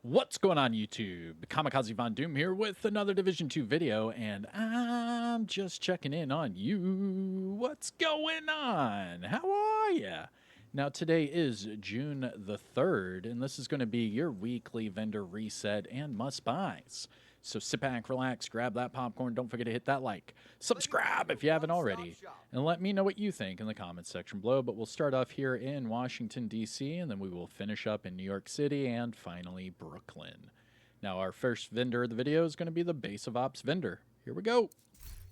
What's going on YouTube? Kamikazevondoom here with another Division 2 video, and I'm just checking in on you. What's going on? How are ya? Now today is June the 3rd, and this is going to be your weekly vendor reset and must-buys. So sit back, relax, grab that popcorn, don't forget to hit that like, subscribe if you haven't already, and let me know what you think in the comments section below. But we'll start off here in Washington, D.C., and then we will finish up in New York City and finally Brooklyn. Now our first vendor of the video is going to be the Base of Ops vendor. Here we go.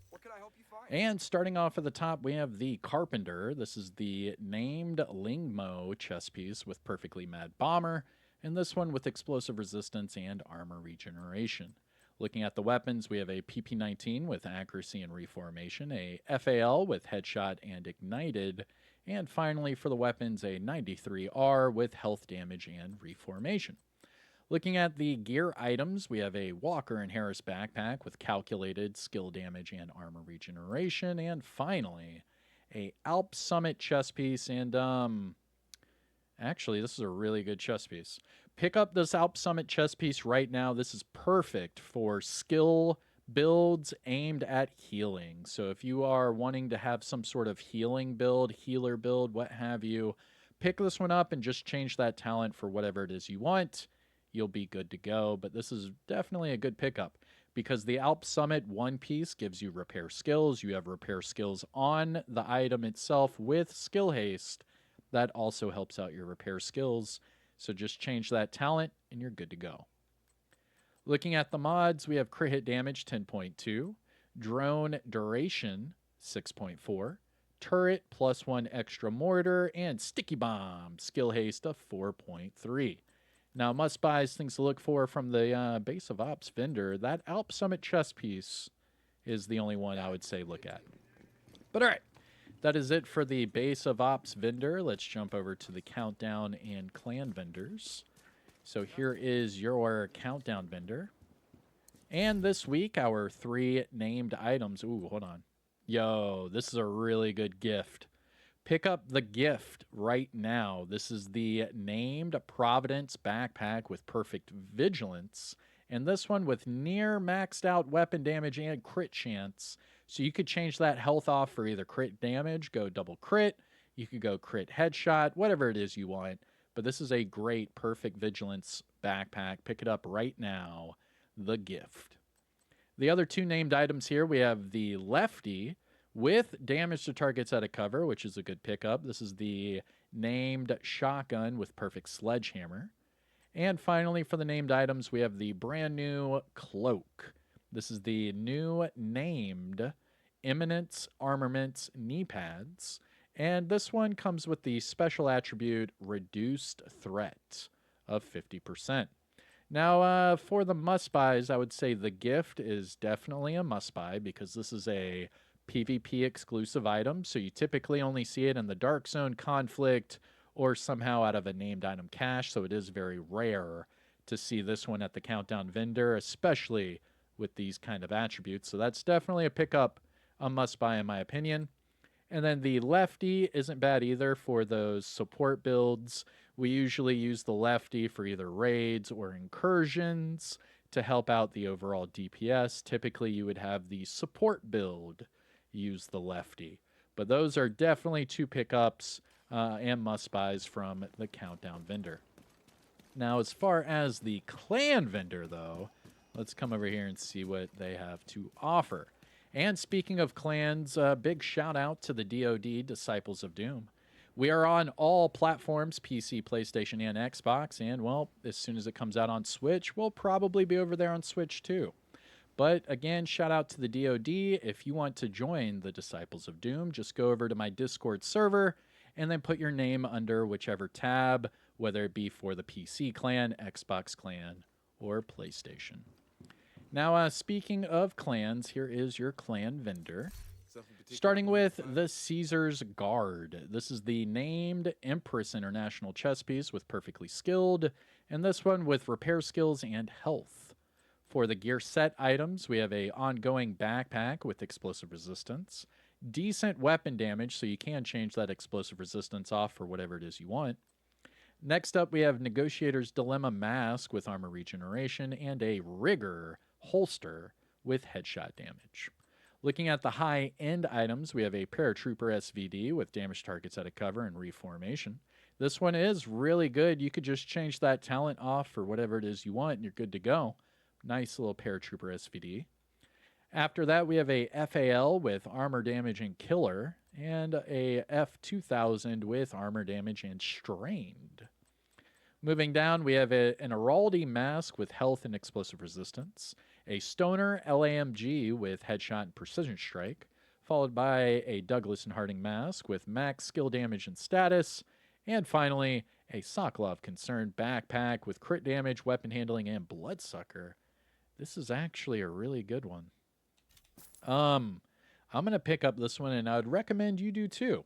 What can I help you find? And starting off at the top, we have the Carpenter. This is the named Lingmo chess piece with Perfectly Mad Bomber, and this one with explosive resistance and armor regeneration. Looking at the weapons, we have a PP-19 with accuracy and reformation, a FAL with headshot and ignited, and finally for the weapons, a 93R with health damage and reformation. Looking at the gear items, we have a Walker and Harris backpack with calculated skill damage and armor regeneration, and finally, a Alp Summit chest piece, and actually, this is a really good chest piece. Pick up this Alp Summit chest piece right now. This is perfect for skill builds aimed at healing. So if you are wanting to have some sort of healing build, healer build, what have you, pick this one up and just change that talent for whatever it is you want. You'll be good to go. But this is definitely a good pickup because the Alp Summit one piece gives you repair skills. You have repair skills on the item itself with skill haste. That also helps out your repair skills. So just change that talent and you're good to go. Looking at the mods, we have crit hit damage 10.2, drone duration 6.4, turret +1 extra mortar, and sticky bomb skill haste of 4.3. Now, must buys, things to look for from the Base of Ops vendor. That Alp Summit chest piece is the only one I would say look at. But all right. That is it for the Base of Ops vendor. Let's jump over to the countdown and clan vendors. So here is your countdown vendor. And this week, our 3 named items. Ooh, hold on. Yo, this is a really good gift. Pick up the gift right now. This is the named Providence backpack with perfect vigilance. And this one with near maxed out weapon damage and crit chance. So you could change that health off for either crit damage, go double crit. You could go crit headshot, whatever it is you want. But this is a great perfect vigilance backpack. Pick it up right now. The gift. The other 2 named items here, we have the Lefty with damage to targets out of cover, which is a good pickup. This is the named Shotgun with perfect sledgehammer. And finally, for the named items, we have the brand new Cloak. This is the new named Eminence Armaments knee pads. And this one comes with the special attribute Reduced Threat of 50%. Now, for the must-buys, I would say the gift is definitely a must-buy because this is a PvP exclusive item. So you typically only see it in the Dark Zone conflict or somehow out of a named item cache. So it is very rare to see this one at the countdown vendor, especially with these kind of attributes. So that's definitely a pickup, a must-buy in my opinion. And then the Lefty isn't bad either for those support builds. We usually use the Lefty for either raids or incursions to help out the overall DPS. Typically, you would have the support build use the Lefty. But those are definitely 2 pickups and must-buys from the countdown vendor. Now, as far as the clan vendor, though, let's come over here and see what they have to offer. And speaking of clans, big shout out to the DoD Disciples of Doom. We are on all platforms, PC, PlayStation, and Xbox. And, well, as soon as it comes out on Switch, we'll probably be over there on Switch too. But again, shout out to the DoD. If you want to join the Disciples of Doom, just go over to my Discord server and then put your name under whichever tab, whether it be for the PC clan, Xbox clan, or PlayStation. Now, speaking of clans, here is your clan vendor. Starting with the Caesar's Guard. This is the named Empress International chess piece with perfectly skilled, and this one with repair skills and health. For the gear set items, we have a ongoing backpack with explosive resistance, decent weapon damage, so you can change that explosive resistance off for whatever it is you want, Next up, we have Negotiator's Dilemma Mask with armor regeneration and a Rigger holster with headshot damage. Looking at the high end items, we have a Paratrooper SVD with damage targets out of cover and reformation. This one is really good. You could just change that talent off for whatever it is you want and you're good to go. Nice little Paratrooper SVD. After that, we have a FAL with armor damage and killer, and a F2000 with armor damage and strained. Moving down, we have an Araldi mask with health and explosive resistance, a Stoner LAMG with headshot and precision strike, followed by a Douglas and Harding mask with max skill damage and status, and finally, a Sokolov Concern backpack with crit damage, weapon handling, and bloodsucker. This is actually a really good one. I'm going to pick up this one, and I would recommend you do too,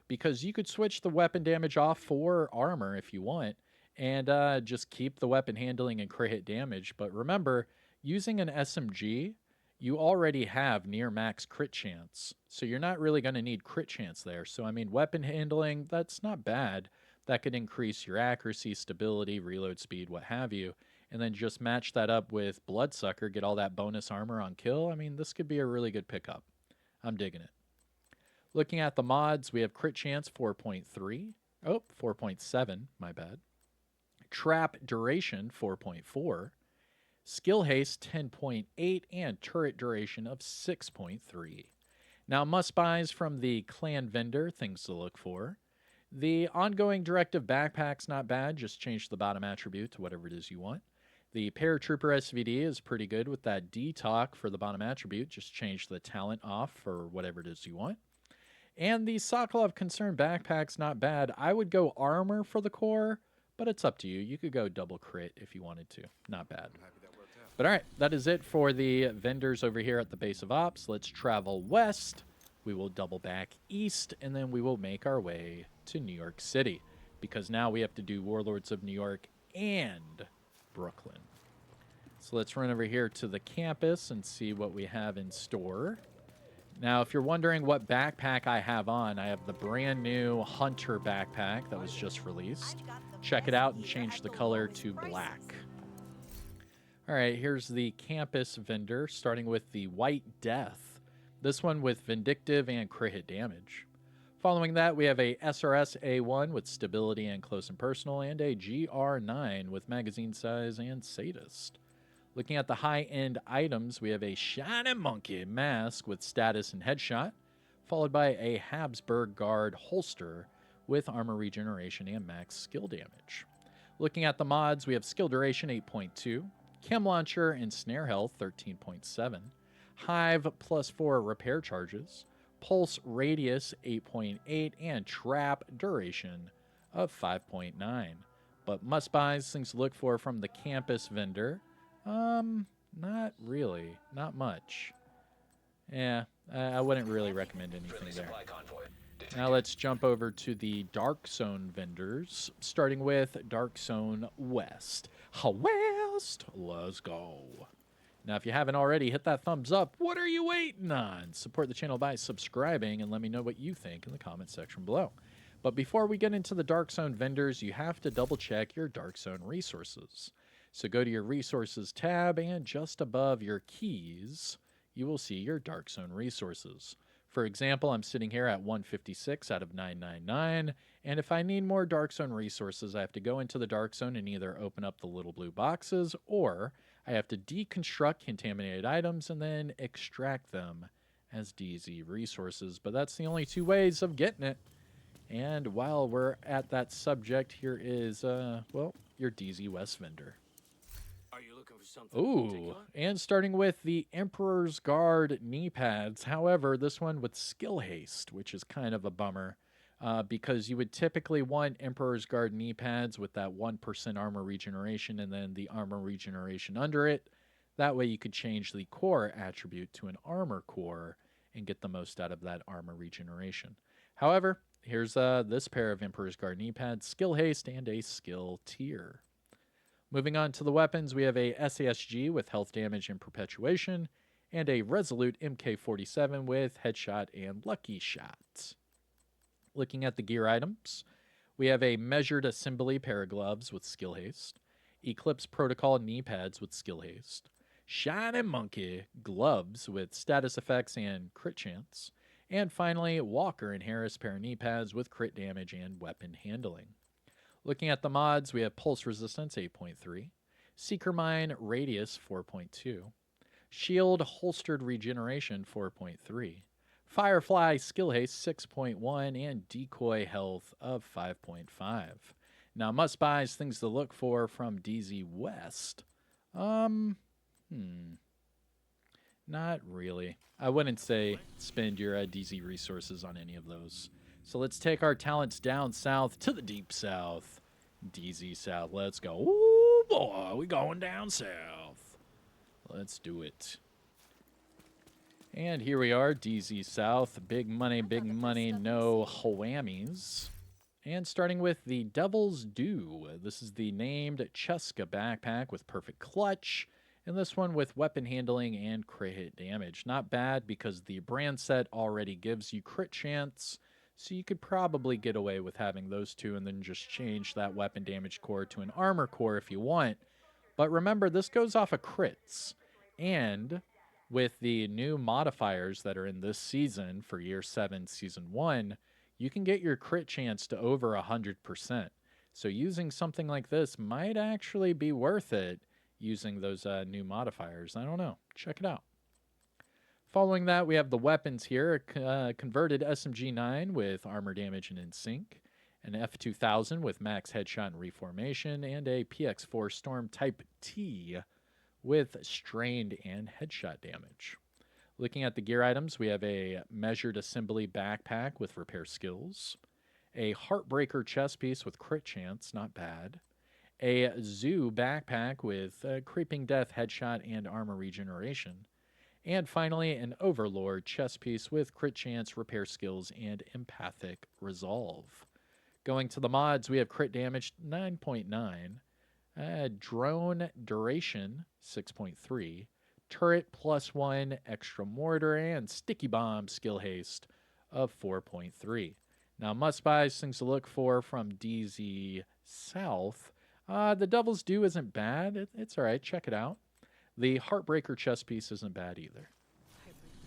because you could switch the weapon damage off for armor if you want, and just keep the weapon handling and crit hit damage. But remember, using an SMG, you already have near max crit chance, so you're not really going to need crit chance there. So, I mean, weapon handling, that's not bad. That could increase your accuracy, stability, reload speed, what have you. And then just match that up with Bloodsucker, get all that bonus armor on kill. I mean, this could be a really good pickup. I'm digging it. Looking at the mods, we have Crit Chance 4.3. Oh, 4.7, my bad. Trap Duration 4.4. Skill Haste 10.8, and Turret Duration of 6.3. Now, must-buys from the clan vendor, things to look for. The ongoing directive backpack's not bad, just change the bottom attribute to whatever it is you want. The Paratrooper SVD is pretty good with that D-Talk for the bottom attribute. Just change the talent off for whatever it is you want. And the Sokolov Concern backpack's not bad. I would go armor for the core, but it's up to you. You could go double crit if you wanted to. Not bad. But all right, that is it for the vendors over here at the base of ops. Let's travel west. We will double back east, and then we will make our way to New York City, because now we have to do Warlords of New York and Brooklyn. So let's run over here to the campus and see what we have in store. Now, if you're wondering what backpack I have on, I have the brand new Hunter backpack that was just released. Check it out and change the color to black. All right, here's the campus vendor, starting with the White Death. This one with Vindictive and crit hit damage. Following that, we have a SRS A1 with stability and close and personal, and a GR9 with magazine size and sadist. Looking at the high-end items, we have a Shiny Monkey mask with status and headshot, followed by a Habsburg Guard holster with armor regeneration and max skill damage. Looking at the mods, we have skill duration 8.2, chem launcher and snare health 13.7, Hive +4 repair charges, pulse radius 8.8, and trap duration of 5.9. But must-buys, things to look for from the campus vendor, not really. Not much. Yeah, I wouldn't really recommend anything there. Now let's jump over to the Dark Zone vendors, starting with Dark Zone West. West, let's go. Now, if you haven't already, hit that thumbs up. What are you waiting on? Support the channel by subscribing and let me know what you think in the comment section below. But before we get into the Dark Zone vendors, you have to double check your Dark Zone resources. So go to your resources tab, and just above your keys, you will see your Dark Zone resources. For example, I'm sitting here at 156 out of 999, and if I need more Dark Zone resources, I have to go into the Dark Zone and either open up the little blue boxes, or I have to deconstruct contaminated items and then extract them as DZ resources. But that's the only two ways of getting it. And while we're at that subject, here is, well, your DZ West vendor. Are you looking for something Ooh, and starting with the Emperor's Guard knee pads. However, this one with skill haste, which is kind of a bummer, because you would typically want Emperor's Guard knee pads with that 1% armor regeneration and then the armor regeneration under it. That way you could change the core attribute to an armor core and get the most out of that armor regeneration. However, here's this pair of Emperor's Guard knee pads, skill haste and a skill tier. Moving on to the weapons, we have a SASG with health damage and perpetuation, and a Resolute MK47 with headshot and lucky shots. Looking at the gear items, We have a Measured Assembly pair of gloves with skill haste, Eclipse Protocol knee pads with skill haste, Shiny Monkey gloves with status effects and crit chance, and finally, Walker and Harris pair of knee pads with crit damage and weapon handling. Looking at the mods, we have Pulse Resistance 8.3, Seeker Mine Radius 4.2, Shield Holstered Regeneration 4.3, Firefly Skill Haste 6.1, and Decoy Health of 5.5. Now, must buys, things to look for from DZ West. Not really. I wouldn't say spend your DZ resources on any of those. So let's take our talents down south to the deep south. DZ South, let's go. Ooh, boy, we going down south. Let's do it. And here we are, DZ South. Big money, no whammies. And starting with the Devil's Due. This is the named Cheska backpack with perfect clutch. And this one with weapon handling and crit hit damage. Not bad because the brand set already gives you crit chance. So you could probably get away with having those two and then just change that weapon damage core to an armor core if you want. But remember, this goes off of crits. And with the new modifiers that are in this season for Year 7, Season 1, you can get your crit chance to over 100%. So using something like this might actually be worth it using those new modifiers. I don't know. Check it out. Following that, we have the weapons here. Converted SMG-9 with armor damage and in sync, an F2000 with max headshot and reformation, and a PX4 Storm Type T with strained and headshot damage. Looking at the gear items, we have a Measured Assembly backpack with repair skills, a Heartbreaker chest piece with crit chance, not bad, a Zoo backpack with Creeping Death headshot and armor regeneration, and finally an Overlord chest piece with crit chance, repair skills, and empathic resolve. Going to the mods, we have crit damage 9.9, drone duration 6.3, turret +1, extra mortar, and sticky bomb skill haste of 4.3. Now, must buys, things to look for from DZ South. The Devil's Due isn't bad. It's all right. Check it out. The Heartbreaker chest piece isn't bad either.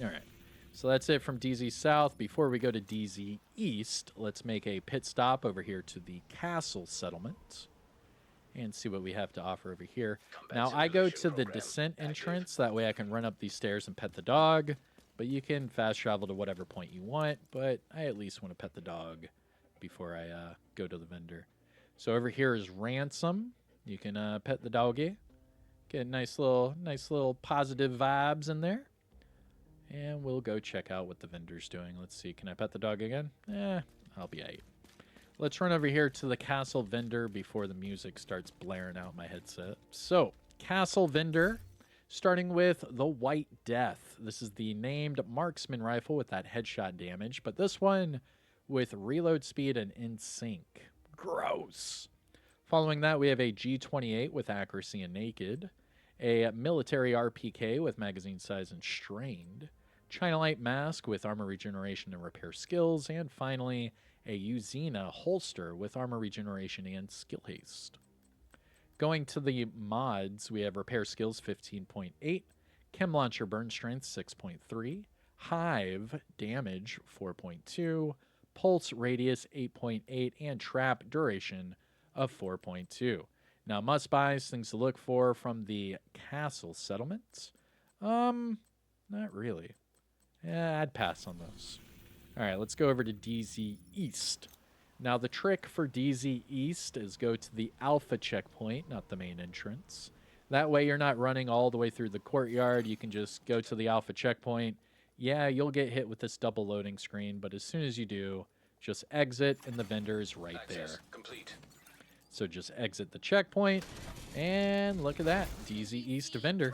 All right. So that's it from DZ South. Before we go to DZ East, let's make a pit stop over here to the Castle Settlement and see what we have to offer over here. Now, I go to the descent entrance. That way I can run up these stairs and pet the dog. But you can fast travel to whatever point you want. But I at least want to pet the dog before I go to the vendor. So over here is Ransom. You can pet the doggy. Get nice little positive vibes in there. And we'll go check out what the vendor's doing. Let's see. Can I pet the dog again? I'll be aight. Let's run over here to the castle vendor before the music starts blaring out my headset. So, castle vendor, starting with the White Death. This is the named marksman rifle with that headshot damage, but this one with reload speed and in sync. Gross. Following that, we have a G28 with accuracy and naked, a military RPK with magazine size and strained, China Light mask with armor regeneration and repair skills, and finally, a Uzina holster with armor regeneration and skill haste. Going to the mods, we have repair skills 15.8, chem launcher burn strength 6.3, hive damage 4.2, pulse radius 8.8, and trap duration of 4.2. Now, must buys, things to look for from the castle settlements. Not really. I'd pass on those. All right, let's go over to DZ East. Now, the trick for DZ East is go to the Alpha checkpoint, not the main entrance. That way, you're not running all the way through the courtyard. You can just go to the Alpha checkpoint. Yeah, you'll get hit with this double loading screen, but as soon as you do, just exit, and the vendor is right there. Complete. So just exit the checkpoint, and look at that, DZ East vendor.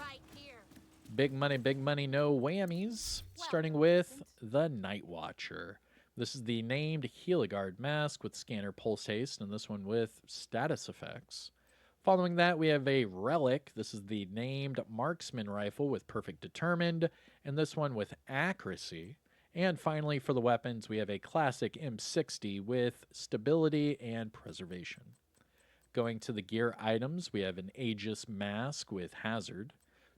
Big money, no whammies. Starting with the Night Watcher. This is the named Heligard mask with scanner pulse haste, and this one with status effects. Following that, we have a Relic. This is the named marksman rifle with perfect determined, and this one with accuracy. And finally, for the weapons, we have a classic M60 with stability and preservation. Going to the gear items, we have an Aegis mask with hazard,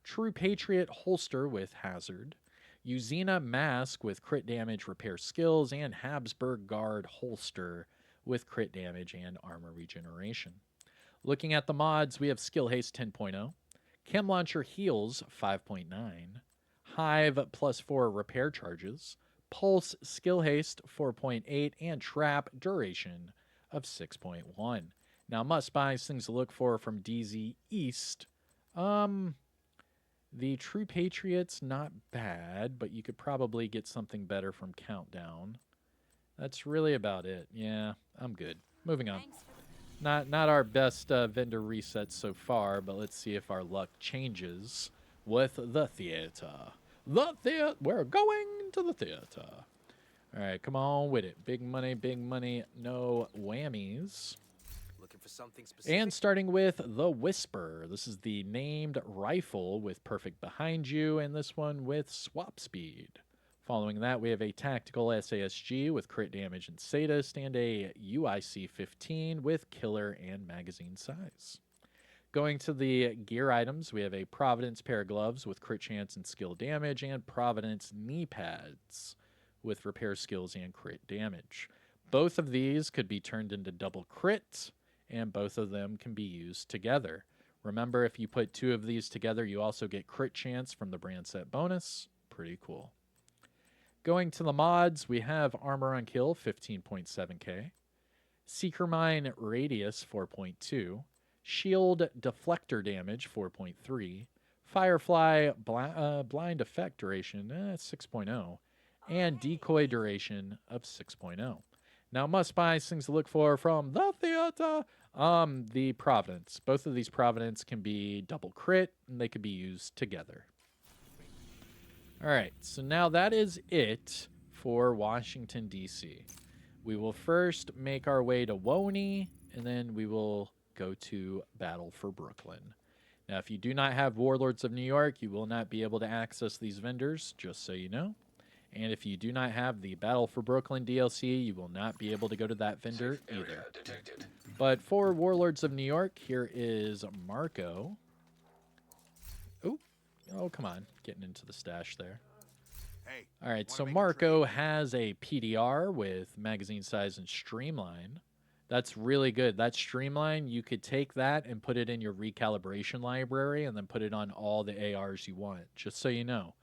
True Patriot holster with hazard, Uzina mask with crit damage repair skills, and Habsburg guard holster with crit damage and armor regeneration. Looking at the mods, we have skill haste 10.0, Chem launcher heals 5.9, Hive +4 repair charges, Pulse skill haste 4.8, and Trap duration of 6.1. Now, must buys, things to look for from DZ East. The True Patriot's not bad, but you could probably get something better from Countdown. That's really about it. Yeah, I'm good. Moving on. Not our best vendor resets so far, but let's see if our luck changes with the theater. The theater. We're going to the theater. All right, come on with it. Big money, no whammies. Looking for something specific? And starting with the Whisper. This is the named rifle with perfect behind you, and this one with swap speed. Following that, we have a tactical SASG with crit damage and sadist, and a UIC 15 with killer and magazine size. Going to the gear items, we have a Providence pair of gloves with crit chance and skill damage, and Providence knee pads with repair skills and crit damage. Both of these could be turned into double crit, and both of them can be used together. Remember, if you put two of these together, you also get crit chance from the brand set bonus. Pretty cool. Going to the mods, we have Armor on Kill 15.7k, Seeker Mine Radius 4.2, Shield Deflector Damage 4.3, Firefly Blind Effect Duration 6.0, and Decoy Duration of 6.0. Now, must buy things to look for from the theater. The Providence. Both of these Providence can be double crit, and they could be used together. All right, so now that is it for Washington, D.C. We will first make our way to Woney, and then we will go to Battle for Brooklyn. Now, if you do not have Warlords of New York, you will not be able to access these vendors, just so you know. And if you do not have the Battle for Brooklyn DLC, you will not be able to go to that vendor either. But for Warlords of New York, here is Marco. Oh, come on. Getting into the stash there. Hey, all right, so Marco has a PDR with magazine size and streamline. That's really good. That streamline, you could take that and put it in your recalibration library and then put it on all the ARs you want, just so you know.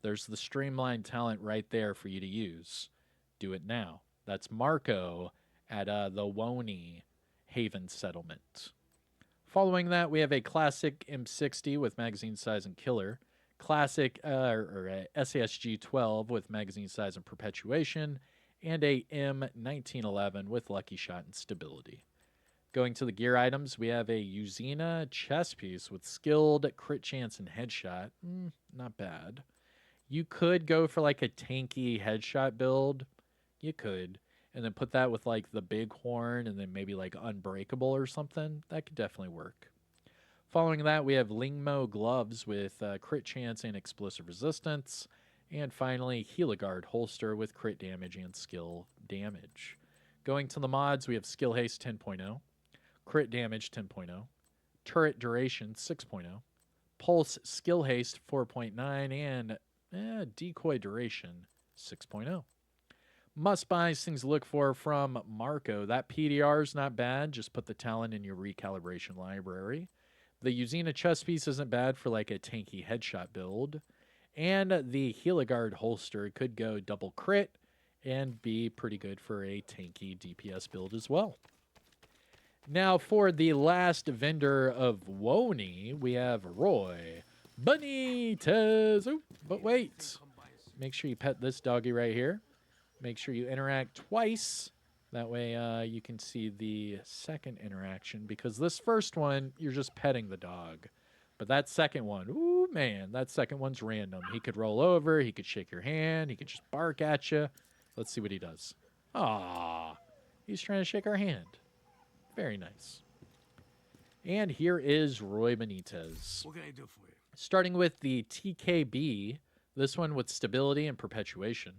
There's the streamline talent right there for you to use. Do it now. That's Marco at the Woney Haven Settlement. Following that, we have a classic M60 with magazine size and killer, classic SASG 12 with magazine size and perpetuation, and a M1911 with lucky shot and stability. Going to the gear items, we have a Uzina chest piece with skilled crit chance and headshot. Not bad. You could go for like a tanky headshot build. You could. And then put that with like the bighorn and then maybe like unbreakable or something. That could definitely work. Following that, we have Lingmo gloves with crit chance and explosive resistance. And finally, Heligard holster with crit damage and skill damage. Going to the mods, we have skill haste 10.0, crit damage 10.0, turret duration 6.0, pulse skill haste 4.9, and decoy duration 6.0. Must buys, things to look for from Marco. That PDR is not bad. Just put the talent in your recalibration library. The Uzina chest piece isn't bad for like a tanky headshot build. And the Heligard holster could go double crit and be pretty good for a tanky DPS build as well. Now for the last vendor of Woney, we have Roy Benitez. Oh, but wait. Make sure you pet this doggy right here. Make sure you interact twice. That way you can see the second interaction, because this first one, you're just petting the dog. But that second one, ooh, man, that second one's random. He could roll over. He could shake your hand. He could just bark at you. Let's see what he does. Ah, he's trying to shake our hand. Very nice. And here is Roy Benitez. What can I do for you? Starting with the TKB, this one with stability and perpetuation.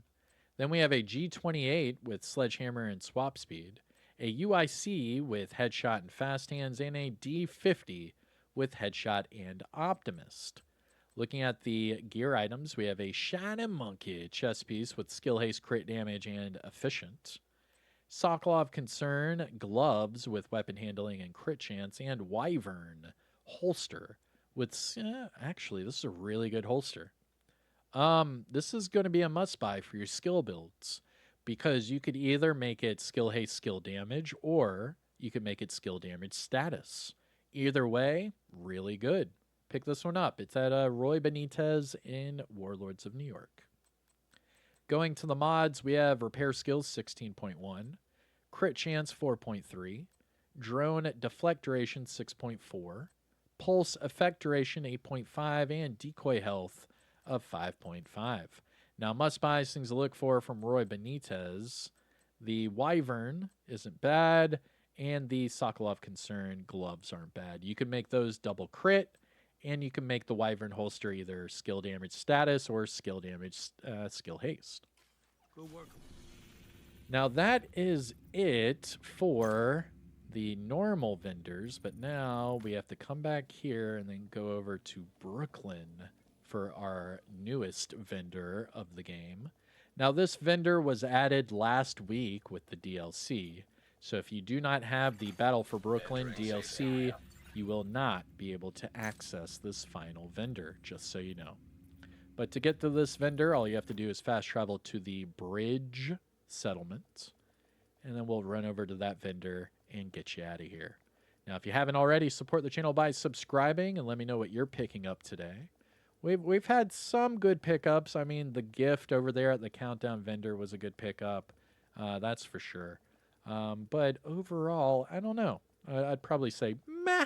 Then we have a G28 with Sledgehammer and Swap Speed, a UIC with Headshot and Fast Hands, and a D50 with Headshot and Optimist. Looking at the gear items, we have a Shining Monkey chest piece with Skill Haste, Crit Damage, and Efficient. Sokolov Concern gloves with Weapon Handling and Crit Chance, and Wyvern holster with... actually, this is a really good holster. This is going to be a must-buy for your skill builds because you could either make it Skill Haste, Skill Damage, or you could make it Skill Damage Status. Either way, really good. Pick this one up. It's at Roy Benitez in Warlords of New York. Going to the mods, we have Repair Skills 16.1, Crit Chance 4.3, Drone Deflect Duration 6.4, Pulse Effect Duration 8.5, and Decoy Health of 5.5. Now, must-buys, things to look for from Roy Benitez. The Wyvern isn't bad, and the Sokolov Concern gloves aren't bad. You can make those double crit, and you can make the Wyvern holster either skill damage status or skill damage skill haste. Good work. Now that is it for the normal vendors, but now we have to come back here and then go over to Brooklyn for our newest vendor of the game. Now this vendor was added last week with the DLC, so if you do not have the Battle for Brooklyn DLC, you will not be able to access this final vendor, just so you know. But to get to this vendor, all you have to do is fast travel to the bridge settlement, and then we'll run over to that vendor and get you out of here. Now, if you haven't already, support the channel by subscribing and let me know what you're picking up today. We've had some good pickups. I mean, the gift over there at the Countdown vendor was a good pickup. That's for sure. But overall, I don't know. I'd probably say meh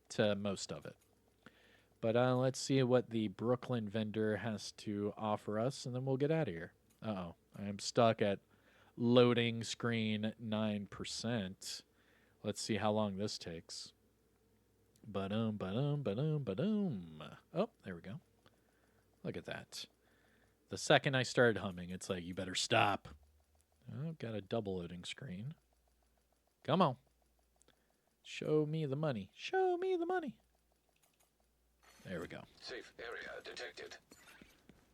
to most of it. But let's see what the Brooklyn vendor has to offer us, and then we'll get out of here. Uh-oh. I'm stuck at loading screen 9%. Let's see how long this takes. Ba-dum, ba-dum, ba-dum, ba-dum. Oh, there we go. Look at that. The second I started humming, it's like, you better stop. Oh, got a double loading screen. Come on. Show me the money. Show me the money. There we go. Safe area detected.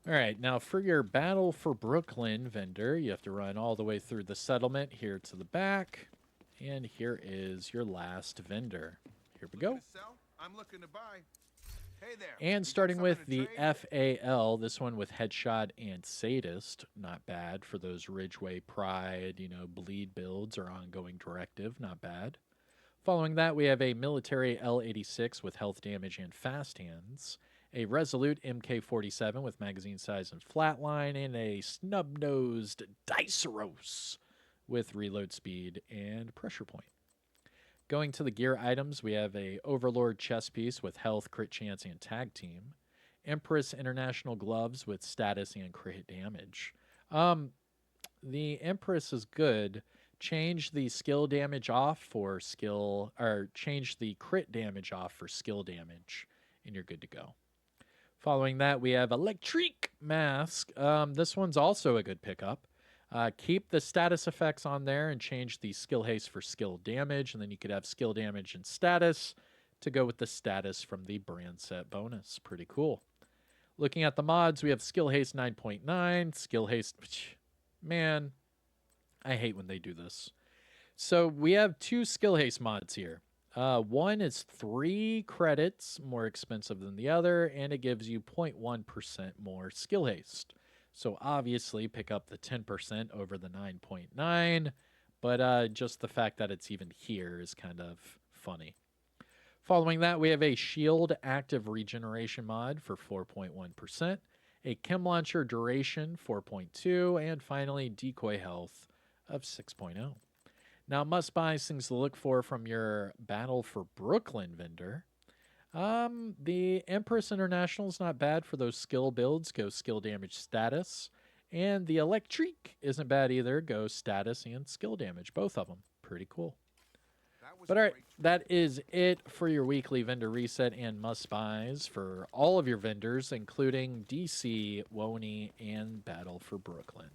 All right, now for your Battle for Brooklyn vendor, you have to run all the way through the settlement here to the back. And here is your last vendor. Here we go. I'm looking to buy. Hey there. And starting with the FAL, this one with Headshot and Sadist. Not bad for those Ridgeway Pride, bleed builds or ongoing directive. Not bad. Following that, we have a military L86 with health damage and fast hands, a Resolute MK47 with magazine size and flatline, and a snub-nosed Diceros with reload speed and pressure point. Going to the gear items, we have a Overlord chest piece with health, crit chance, and tag team, Empress International gloves with status and crit damage. The Empress is good. Change the skill damage off for skill, or change the crit damage off for skill damage, and you're good to go. Following that, we have Electric Mask. This one's also a good pickup. Keep the status effects on there and change the skill haste for skill damage, and then you could have skill damage and status to go with the status from the brand set bonus. Pretty cool. Looking at the mods, we have skill haste 9.9, skill haste, man, I hate when they do this. So we have two skill haste mods here. One is 3 credits more expensive than the other, and it gives you 0.1% more skill haste. So obviously pick up the 10% over the 9.9, but just the fact that it's even here is kind of funny. Following that, we have a shield active regeneration mod for 4.1%, a chem launcher duration 4.2, and finally decoy health of 6.0. Now, must-buys, things to look for from your Battle for Brooklyn vendor. The Empress International is not bad for those skill builds. Go skill damage status. And the Electric isn't bad either. Go status and skill damage. Both of them. Pretty cool. But all right, that is it for your weekly vendor reset and must-buys for all of your vendors, including DC, Woney, and Battle for Brooklyn.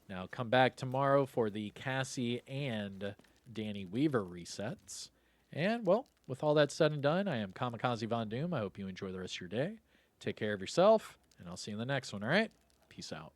Now come back tomorrow for the Cassie and Danny Weaver resets. And, well, with all that said and done, I am Kamikazevondoom. I hope you enjoy the rest of your day. Take care of yourself, and I'll see you in the next one, all right? Peace out.